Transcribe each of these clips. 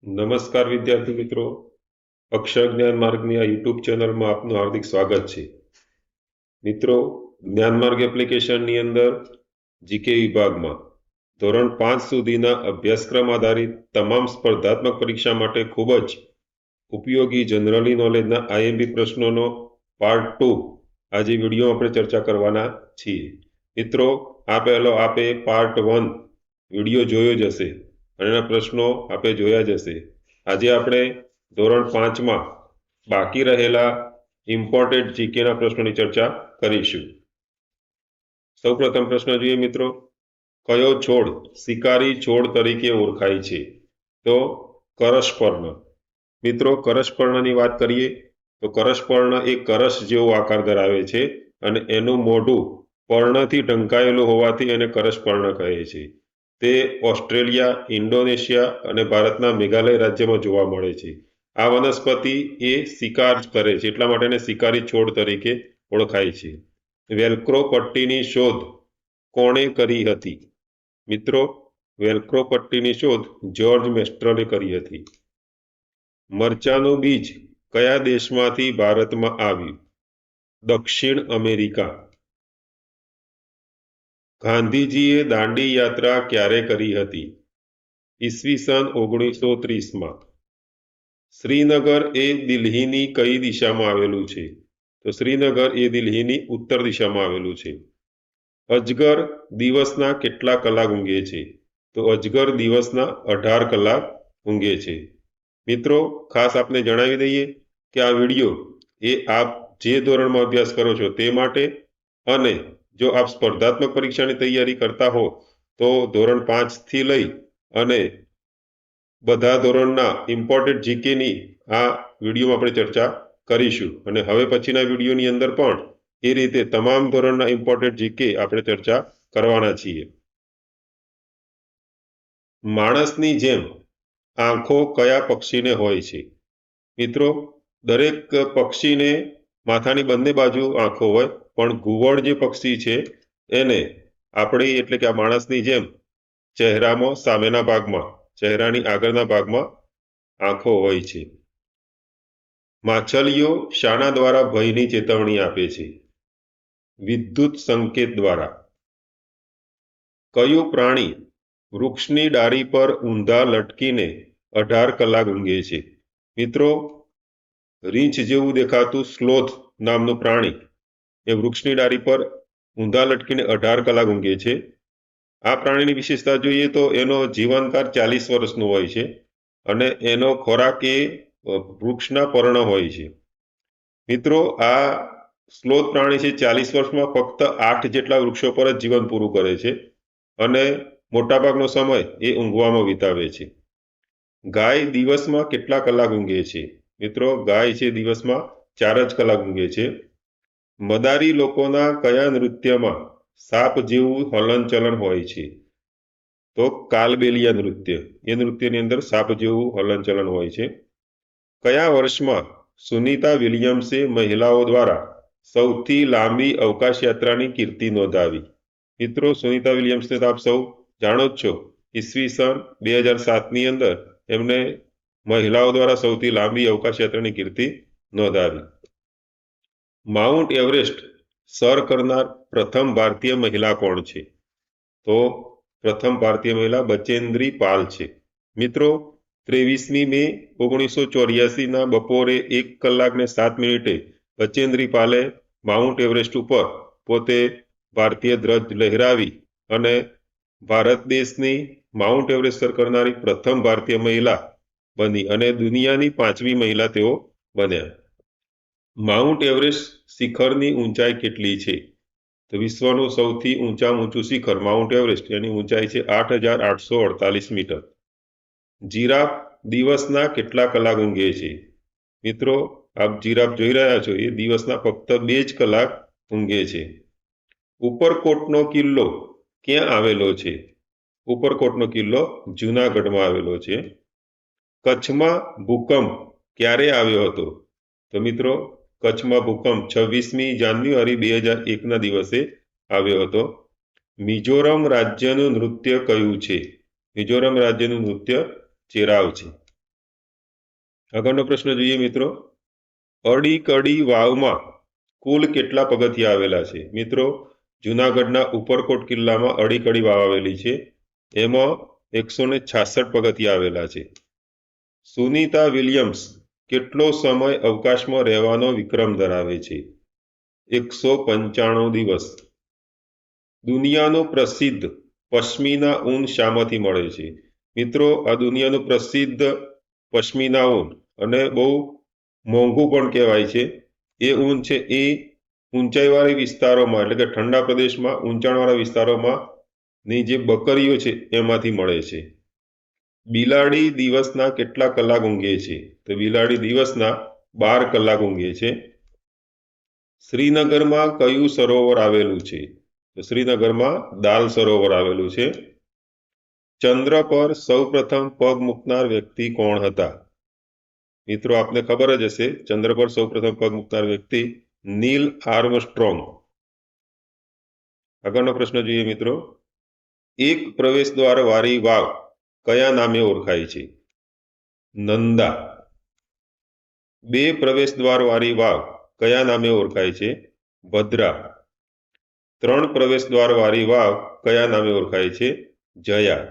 નમસ્કાર વિદ્યાર્થી મિત્રો, અક્ષર જ્ઞાન માર્ગની આ યુટ્યુબ ચેનલમાં આપનું હાર્દિક સ્વાગત છે. મિત્રો, જ્ઞાન માર્ગ એપ્લિકેશનની અંદર જીકે વિભાગમાં ધોરણ 5 સુધીના અભ્યાસક્રમ આધારિત તમામ સ્પર્ધાત્મક પરીક્ષા માટે ખૂબ જ ઉપયોગી જનરલી નોલેજના આઈએમપી પ્રશ્નોનો પાર્ટ 2 આજે વિડીયો આપણે ચર્ચા કરવાના છીએ. મિત્રો, આ પહેલો આપે પાર્ટ 1 વિડીયો જોયો જ હશે અને એના પ્રશ્નો આપે જોયા જ હશે. આજે આપણે ધોરણ 5માં બાકી રહેલા ઇમ્પોર્ટન્ટ જીકેના પ્રશ્નોની ચર્ચા કરીશું. સૌપ્રથમ પ્રશ્ન જોઈએ મિત્રો, કયો છોડ શિકારી છોડ તરીકે ઓળખાય છે? તો કરસપર્ણ. મિત્રો, કરસપર્ણની વાત કરીએ તો કરસપર્ણ એ કરસ જેવો આકાર ધરાવે છે અને એનું મોઢું પર્ણથી ઢંકાયેલું હોવાથી એને કરસપર્ણ કહે છે. તે ઓસ્ટ્રેલિયા, ઇન્ડોનેશિયા અને ભારતના મેઘાલય રાજ્યમાં જોવા મળે છે. આ વનસ્પતિ એ શિકાર કરે છે, એટલા માટે એને શિકારી છોડ તરીકે ઓળખાય છે. વેલ્ક્રો પટ્ટીની શોધ કોણે કરી હતી? મિત્રો, વેલ્ક્રો પટ્ટીની શોધ જ્યોર્જ મેસ્ટ્રલે કરી હતી. મરચાનું બીજ કયા દેશમાંથી ભારતમાં આવ્યું? દક્ષિણ અમેરિકા. ગાંધીજીએ દાંડી યાત્રા ક્યારે કરી હતી? ઈસવીસન 1930માં. શ્રીનગર એ દિલ્હીની કઈ દિશામાં આવેલું છે? તો શ્રીનગર એ દિલ્હીની ઉત્તર દિશામાં આવેલું છે. અજગર દિવસના કેટલા કલાક ઊંઘે છે? તો અજગર દિવસના 18 કલાક ઊંઘે છે. મિત્રો, ખાસ આપને જણાવી દઈએ કે આ વિડીયો એ આપ જે ધોરણમાં અભ્યાસ કરો છો તે માટે, અને જો આપ સ્પર્ધાત્મક પરીક્ષાની તૈયારી કરતા હો તો ધોરણ 5 થી લઈ અને બધા ધોરણના ઇમ્પોર્ટન્ટ જીકેની આ વિડીયોમાં આપણે ચર્ચા કરીશું. અને હવે પછીના વિડીયોની અંદર પણ એ રીતે તમામ ધોરણના ઇમ્પોર્ટન્ટ જીકે આપણે ચર્ચા કરવાના છીએ. માણસની જેમ આંખો કયા પક્ષીને હોય છે? મિત્રો, દરેક પક્ષીને માથાની બંને બાજુ આંખો હોય, પણ ઘુવડ જે પક્ષી છે એને આપણી એટલે કે આ માણસની જેમ ચહેરામાં સામેના ભાગમાં, ચહેરાની આગળના ભાગમાં આંખો હોય છે. માછલીઓ શાના દ્વારા ભયની ચેતવણી આપે છે? વિદ્યુત સંકેત દ્વારા. કયું પ્રાણી વૃક્ષની ડાળી પર ઊંધા લટકીને 18 કલાક ઊંઘે છે? મિત્રો, રીંછ જેવું દેખાતું સ્લોથ નામનું પ્રાણી એ વૃક્ષની ડાળી પર ઊંધા લટકીને 18 કલાક ઊંઘે છે. આ પ્રાણીની વિશેષતા જોઈએ તો એનો જીવનકાળ 40 વર્ષનો હોય છે અને એનો ખોરાક એ વૃક્ષના પર્ણ હોય છે. મિત્રો, આ સ્લોથ પ્રાણી છે 40 વર્ષમાં ફક્ત 8 જેટલા વૃક્ષો પર જ જીવન પૂરું કરે છે અને મોટાભાગનો સમય એ ઊંઘવામાં વિતાવે છે. ગાય દિવસમાં કેટલા કલાક ઊંઘે છે? મિત્રો, ગાય છે દિવસમાં 4 જ કલાક ઊંઘે છે. મદારી લોકોના કયા નૃત્યમાં સાપ જેવું હલનચલન હોય છે? તો કાલબેલિયા નૃત્ય. એ નૃત્યની અંદર સાપ જેવું હલનચલન હોય છે. કયા વર્ષમાં સુનીતા વિલિયમ્સે મહિલાઓ દ્વારા સૌથી લાંબી અવકાશ યાત્રાની કીર્તિ નોંધાવી? મિત્રો, સુનીતા વિલિયમ્સને તો આપ સૌ જાણો જ છો. ઈસવીસન 2007ની અંદર એમને મહિલાઓ દ્વારા સૌથી લાંબી અવકાશ યાત્રાની કીર્તિ નોંધાવી. માઉન્ટ એવરેસ્ટ સર કરનાર પ્રથમ ભારતીય મહિલા કોણ છે? તો પ્રથમ ભારતીય મહિલા બચેન્દ્રી પાલ છે. મિત્રો, 23મી મે 1984ના બપોરે 1 કલાક ને 7 મિનિટે બચેન્દ્રી પાલે માઉન્ટ એવરેસ્ટ ઉપર પોતે ભારતીય ધ્વજ લહેરાવી અને ભારત દેશની માઉન્ટ એવરેસ્ટ સર કરનારી પ્રથમ ભારતીય મહિલા બની અને દુનિયાની 5મી મહિલા તેઓ બન્યા. માઉન્ટ એવરેસ્ટ શિખરની ઊંચાઈ કેટલી છે? તો વિશ્વનું સૌથી ઊંચું શિખર માઉન્ટ એવરેસ્ટ, એની ઊંચાઈ છે 8,848 મીટર. જીરાફ દિવસના કેટલા કલાક ઊંઘે છે? મિત્રો, આપ જીરાફ જોઈ રહ્યા છો, એ દિવસના ફક્ત 2 જ કલાક ઊંઘે છે. ઉપરકોટનો કિલ્લો ક્યાં આવેલો છે? ઉપરકોટનો કિલ્લો જૂનાગઢમાં આવેલો છે. કચ્છમાં ભૂકંપ ક્યારે આવ્યો હતો? તો મિત્રો, કચ્છમાં ભૂકંપ 26મી જાન્યુઆરી 2001ના દિવસે આવ્યો હતો. મિઝોરમ રાજ્યનું નૃત્ય કયું છે? મિઝોરમ રાજ્યનું નૃત્ય ચેરાવ છે. આગળનો પ્રશ્ન જોઈએ મિત્રો, અડીકડી વાવમાં કુલ કેટલા પગથિયા આવેલા છે? મિત્રો, જુનાગઢના ઉપરકોટ કિલ્લામાં અડીકડી વાવ આવેલી છે. એમાં 166 પગથિયા આવેલા છે. સુનીતા વિલિયમ્સ કેટલો સમય અવકાશમાં રહેવાનો વિક્રમ ધરાવે છે? 195 દિવસ. દુનિયાનું પ્રસિદ્ધ પશ્મિના ઊન શામાંથી મળે છે? મિત્રો, આ દુનિયાનું પ્રસિદ્ધ પશ્મિના ઊન અને બહુ મોંઘું પણ કહેવાય છે. એ ઊન છે એ ઊંચાઈવાળી વિસ્તારોમાં એટલે કે ઠંડા પ્રદેશમાં ઊંચાણવાળા વિસ્તારોમાં ની જે બકરીઓ છે એમાંથી મળે છે. બિલાડી દિવસના કેટલા કલાક ઊંઘે છે? તો બિલાડી દિવસના 12 કલાક ઊંઘે છે. શ્રીનગરમાં કયું સરોવર આવેલું છે? તો શ્રીનગરમાં દાલ સરોવર આવેલું છે. ચંદ્ર પર સૌપ્રથમ પગ મૂકનાર વ્યક્તિ કોણ હતા? મિત્રો, આપને ખબર જ હશે, ચંદ્ર પર સૌપ્રથમ પગ મૂકનાર વ્યક્તિ નીલ આર્મસ્ટ્રોંગ. આગળનો પ્રશ્ન જોઈએ મિત્રો, એક પ્રવેશ દ્વાર વાળી વાવ કયા નામે ઓળખાય છે? નંદા. બે પ્રવેશ દ્વાર વાળી વાવ કયા નામે ઓળખાય છે? ભદ્રા. 3 પ્રવેશ દ્વાર વાળી વાવ કયા નામે ઓળખાય છે? જયા.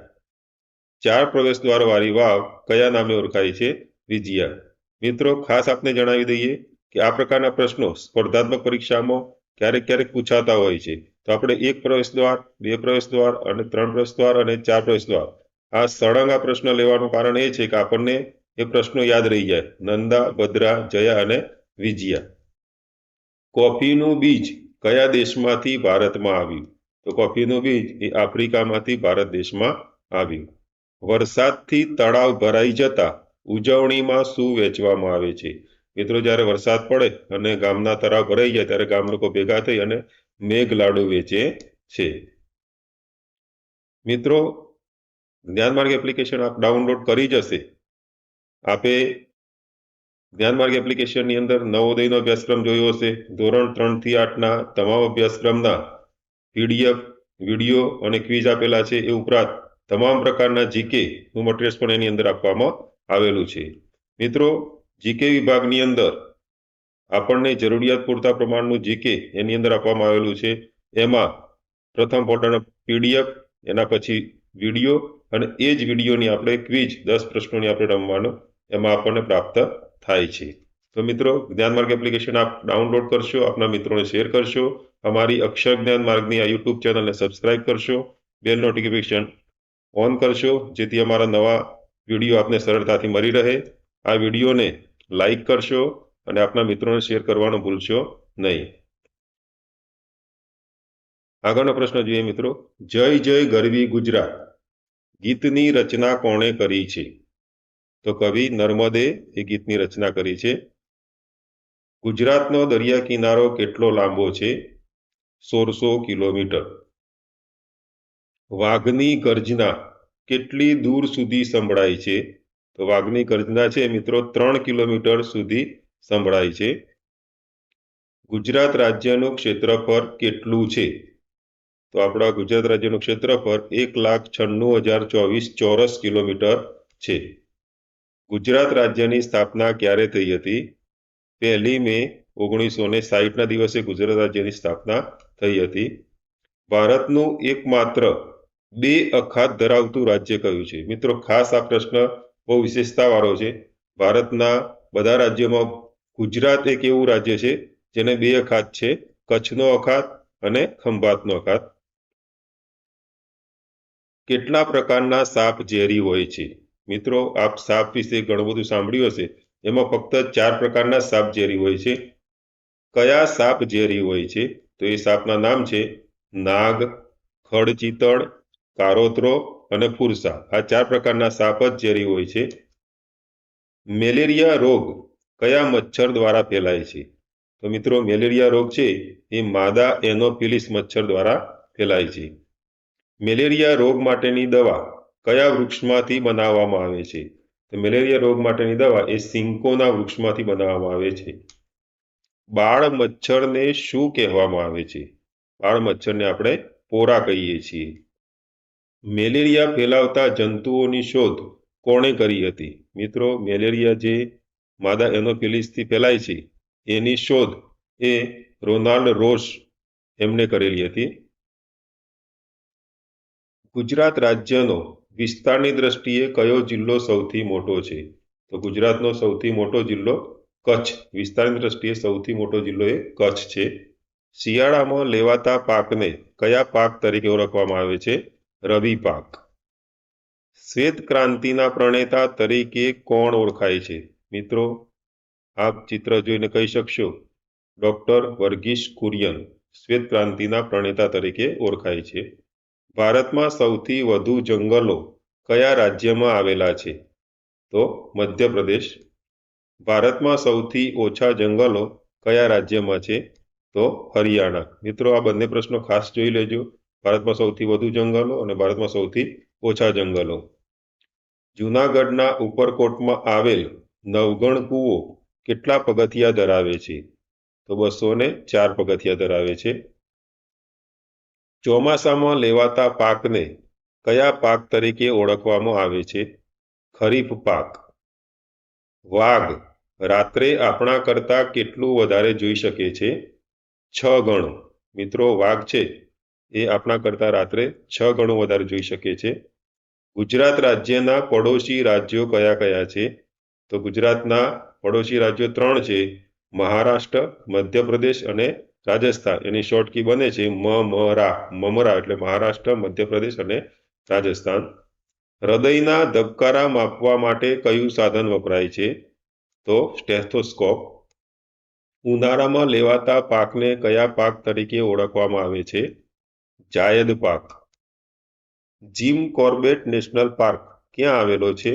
4 પ્રવેશ દ્વાર વાળી વાવ કયા નામે ઓળખાય છે? વિજયા. મિત્રો, ખાસ આપને જણાવી દઈએ કે આ પ્રકારના પ્રશ્નો સ્પર્ધાત્મક પરીક્ષામાં ક્યારેક પૂછાતા હોય છે. તો આપણે 1 પ્રવેશ દ્વાર, 2 પ્રવેશ દ્વાર અને 3 પ્રવેશ દ્વાર અને 4 પ્રવેશ દ્વાર આ સળંગ આ પ્રશ્ન લેવાનું કારણ એ છે કે આપણને એ પ્રશ્નો યાદ રહી જાય. નંદા, ભદ્રા, જયા અને વિજયા. કોફીનું બીજ કયા દેશમાંથી ભારતમાં આવ્યું? તો કોફીનું બીજ એ આફ્રિકામાંથી ભારત દેશમાં આવ્યું. વરસાદથી તળાવ ભરાઈ જતા ઉજવણીમાં શું વેચવામાં આવે છે? મિત્રો, જ્યારે વરસાદ પડે અને ગામના તળાવ ભરાઈ જાય ત્યારે ગામ લોકો ભેગા થઈ અને મેઘ લાડુ વેચે છે. મિત્રો, જ્ઞાનમાર્ગ એપ્લિકેશન આપ ડાઉનલોડ કરી જશે. આપે જ્ઞાનમાર્ગ એપ્લિકેશનની અંદર નવોદયનો અભ્યાસક્રમ જોયો હશે. ધોરણ 3 થી 8ના તમામ અભ્યાસક્રમના પીડીએફ, વિડીયો અને ક્વિઝ આપેલા છે. એ ઉપરાંત તમામ પ્રકારના જીકે નું મટીરિયલ્સ પણ એની અંદર આપવામાં આવેલું છે. મિત્રો, જીકે વિભાગની અંદર આપણને જરૂરિયાત પૂરતા પ્રમાણનું જીકે એની અંદર આપવામાં આવેલું છે. એમાં પ્રથમ પોર્ટલ પીડીએફ, એના પછી વિડીયો અને એ જ વિડીયોની આપણે ક્વિઝ 10 પ્રશ્નોની આપણે રમવાનું એમાં આપણને પ્રાપ્ત થાય છે. તો મિત્રો, જ્ઞાનમાર્ગ એપ્લિકેશન આપ ડાઉનલોડ કરશો, આપના મિત્રોને શેર કરશો, અમારી અક્ષર જ્ઞાન માર્ગની આ યુટ્યુબ ચેનલને સબસ્ક્રાઇબ કરશો, બેલ નોટિફિકેશન ઓન કરશો, જેથી અમારા નવા વિડીયો આપને સરળતાથી મળી રહે. આ વિડીયોને લાઈક કરશો અને આપના મિત્રોને શેર કરવાનું ભૂલશો નહીં. આગળનો પ્રશ્ન જોઈએ મિત્રો, જય જય ગરવી ગુજરાત ગીતની રચના કોણે કરી છે? તો કવિ નર્મદે એ ગીતની રચના કરી છે. ગુજરાતનો દરિયા કિનારો કેટલો લાંબો છે? 1600 કિલોમીટર. વાઘની ગર્જના કેટલી દૂર સુધી સંભળાય છે? તો વાઘની ગર્જના છે મિત્રો 3 કિલોમીટર સુધી સંભળાય છે. ગુજરાત રાજ્યનું ક્ષેત્રફળ કેટલું છે? તો આપણા ગુજરાત રાજ્યનું ક્ષેત્રફળ 1,96,024 ચોરસ કિલોમીટર છે. ગુજરાત રાજ્યની સ્થાપના ક્યારે થઈ હતી? 1 મે 1960ના દિવસે ગુજરાત રાજ્યની સ્થાપના થઈ હતી. ભારતનું એકમાત્ર 2 અખાત ધરાવતું રાજ્ય કયું છે? મિત્રો, ખાસ આ પ્રશ્ન બહુ વિશેષતાવાળો છે. ભારતના બધા રાજ્યોમાં ગુજરાત એક એવું રાજ્ય છે જેને 2 અખાત છે, કચ્છનો અખાત અને ખંભાતનો અખાત. કેટલા પ્રકારના સાપ ઝેરી હોય છે? મિત્રો, આપ સાપ વિશે ઘણું બધું સાંભળ્યું હશે. એમાં ફક્ત 4 પ્રકારના સાપ ઝેરી હોય છે. કયા સાપ ઝેરી હોય છે? તો એ સાપના નામ છે નાગ, ખડચિતળ, કારોતરો અને ફુરસા. આ 4 પ્રકારના સાપ જ ઝેરી હોય છે. મેલેરિયા રોગ કયા મચ્છર દ્વારા ફેલાય છે? તો મિત્રો, મેલેરિયા રોગ છે એ માદા એનોફિલિસ મચ્છર દ્વારા ફેલાય છે. મેલેરિયા રોગ માટેની દવા કયા વૃક્ષમાંથી બનાવવામાં આવે છે? તો મેલેરિયા રોગ માટેની દવા એ સિંકોના વૃક્ષમાંથી બનાવવામાં આવે છે. બાળ મચ્છરને શું કહેવામાં આવે છે? બાળ મચ્છરને આપણે પોરા કહીએ છીએ. મેલેરિયા ફેલાવતા જંતુઓની શોધ કોણે કરી હતી? મિત્રો, મેલેરિયા જે માદા એનોફિલિસથી ફેલાય છે એની શોધ એ રોનાલ્ડ રોસ એમને કરેલી હતી. ગુજરાત રાજ્યનો વિસ્તારની દ્રષ્ટિએ કયો જિલ્લો સૌથી મોટો છે? તો ગુજરાતનો સૌથી મોટો જિલ્લો કચ્છ. વિસ્તારની દ્રષ્ટિએ સૌથી મોટો જિલ્લો એ કચ્છ છે. શિયાળામાં લેવાતા પાકને કયા પાક તરીકે ઓળખવામાં આવે છે? રવિ પાક. શ્વેત ક્રાંતિના પ્રણેતા તરીકે કોણ ઓળખાય છે? મિત્રો, આપ ચિત્ર જોઈને કહી શકશો ડોક્ટર વર્ગીસ કુરિયન શ્વેત ક્રાંતિના પ્રણેતા તરીકે ઓળખાય છે. ભારતમાં સૌથી વધુ જંગલો કયા રાજ્યમાં આવેલા છે? તો મધ્યપ્રદેશ. ભારતમાં સૌથી ઓછા જંગલો કયા રાજ્યમાં છે? તો હરિયાણા. મિત્રો, આ બંને પ્રશ્નો ખાસ જોઈ લેજો. ભારતમાં સૌથી વધુ જંગલો અને ભારતમાં સૌથી ઓછા જંગલો. જૂનાગઢના ઉપરકોટમાં આવેલ નવગણ કૂવો કેટલા પગથિયા ધરાવે છે? તો 204 પગથિયા ધરાવે છે. ચોમાસામાં લેવાતા પાકને કયા પાક તરીકે ઓળખવામાં આવે છે? ખરીફ પાક. વાઘ રાત્રે આપણા કરતા કેટલું વધારે જોઈ શકે છે? 6 ગણું. મિત્રો, વાઘ છે એ આપણા કરતા રાત્રે 6 ગણું વધારે જોઈ શકે છે. ગુજરાત રાજ્યના પડોશી રાજ્યો કયા કયા છે? તો ગુજરાતના પડોશી રાજ્યો 3 છે: મહારાષ્ટ્ર, મધ્યપ્રદેશ અને રાજસ્થાન. એની શોર્ટ કી બને છે મમરા. મમરા એટલે મહારાષ્ટ્ર, મધ્યપ્રદેશ અને રાજસ્થાન. હૃદયના ધબકારા માપવા માટે કયું સાધન વપરાય છે? તો સ્ટેથોસ્કોપ. ઉનાળામાં લેવાતા પાકને કયા પાક તરીકે ઓળખવામાં આવે છે? જાયદ પાક. જીમ કોર્બેટ નેશનલ પાર્ક ક્યાં આવેલો છે?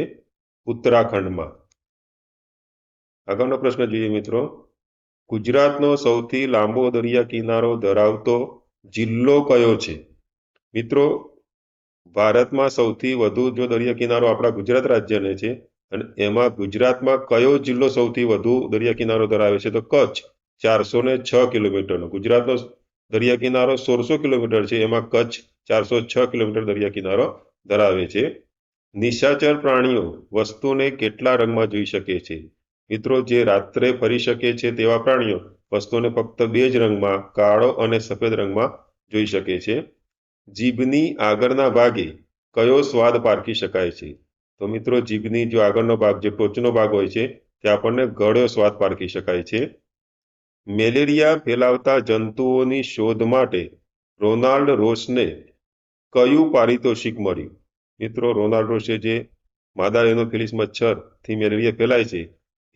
ઉત્તરાખંડમાં. આગળનો પ્રશ્ન જોઈએ મિત્રો. ગુજરાતનો સૌથી લાંબો દરિયા કિનારો ધરાવતો જિલ્લો કયો છે? મિત્રો, ભારતમાં સૌથી વધુ જો દરિયા કિનારો આપણા ગુજરાત રાજ્યને છે અને એમાં ગુજરાતમાં કયો જિલ્લો સૌથી વધુ દરિયા કિનારો ધરાવે છે? તો કચ્છ, 406 કિલોમીટરનો. ગુજરાતનો દરિયા કિનારો 1600 કિલોમીટર છે, એમાં કચ્છ 406 કિલોમીટર દરિયા કિનારો ધરાવે છે. નિશાચર પ્રાણીઓ વસ્તુને કેટલા રંગમાં જોઈ શકે છે? મિત્રો, જે રાત્રે ફરી શકે છે તેવા પ્રાણીઓ વસ્તુને ફક્ત 2 જ રંગમાં, કાળો અને સફેદ રંગમાં જોઈ શકે છે. જીભની આગળના ભાગે કયો સ્વાદ પારખી શકાય છે? તો મિત્રો, જીભની જો આગળનો ભાગ, જે ટોચનો ભાગ હોય છે, તે આપણને ગળ્યો સ્વાદ પારખી શકાય છે. મેલેરિયા ફેલાવતા જંતુઓની શોધ માટે રોનાલ્ડ રોસને કયું પારિતોષિક મળ્યું? મિત્રો, રોનાલ્ડ રોસે જે માદા એનોફિલિસ મચ્છરથી મેલેરિયા ફેલાય છે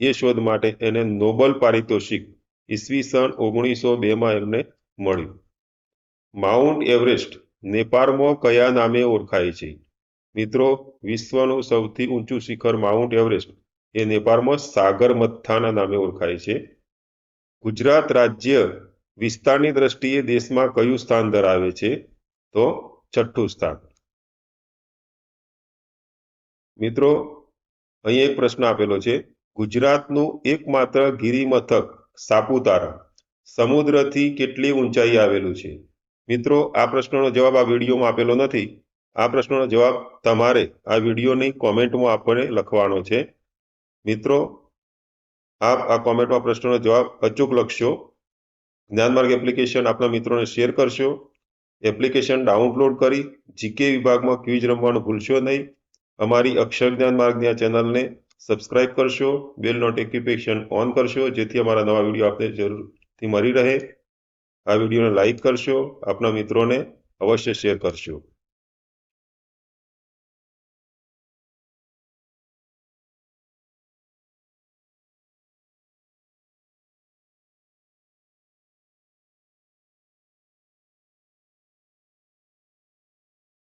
એ શોધ માટે એને નોબેલ પારિતોષિક ઈસવીસન 1902માં એમને મળ્યું. માઉન્ટ એવરેસ્ટ નેપાળમાં કયા નામે ઓળખાય છે? મિત્રો, વિશ્વનું સૌથી ઊંચું શિખર માઉન્ટ એવરેસ્ટ એ નેપાળમાં સાગરમથાના નામે ઓળખાય છે. ગુજરાત રાજ્ય વિસ્તારની દ્રષ્ટિએ દેશમાં કયું સ્થાન ધરાવે છે? તો 6થું સ્થાન. મિત્રો, અહીં એક પ્રશ્ન આપેલો છે. ગુજરાતનું એકમાત્ર ગિરિમથક સાપુતારા સમુદ્રથી કેટલી ઊંચાઈ આવેલું છે? મિત્રો, આ પ્રશ્નનો જવાબ આ વિડીયોમાં આપેલો નથી. આ પ્રશ્નનો જવાબ તમારે આ વિડીયોની કોમેન્ટમાં આપણને લખવાનો છે. મિત્રો, આપ આ કોમેન્ટમાં પ્રશ્નનો જવાબ અચૂક લખશો. જ્ઞાનમાર્ગ એપ્લિકેશન આપના મિત્રોને શેર કરશો. એપ્લિકેશન ડાઉનલોડ કરી જીકે વિભાગમાં ક્વિઝ રમવાનું ભૂલશો નહીં. અમારી અક્ષર જ્ઞાન માર્ગની આ ચેનલને સબસ્ક્રાઇબ કરશો, બેલ નોટિફિકેશન ઓન કરશો, જેથી અમારા નવા વિડીયો આપને જરૂરથી મળી રહે. આ વિડીયોને લાઈક કરશો, આપના મિત્રોને અવશ્ય શેર કરશો.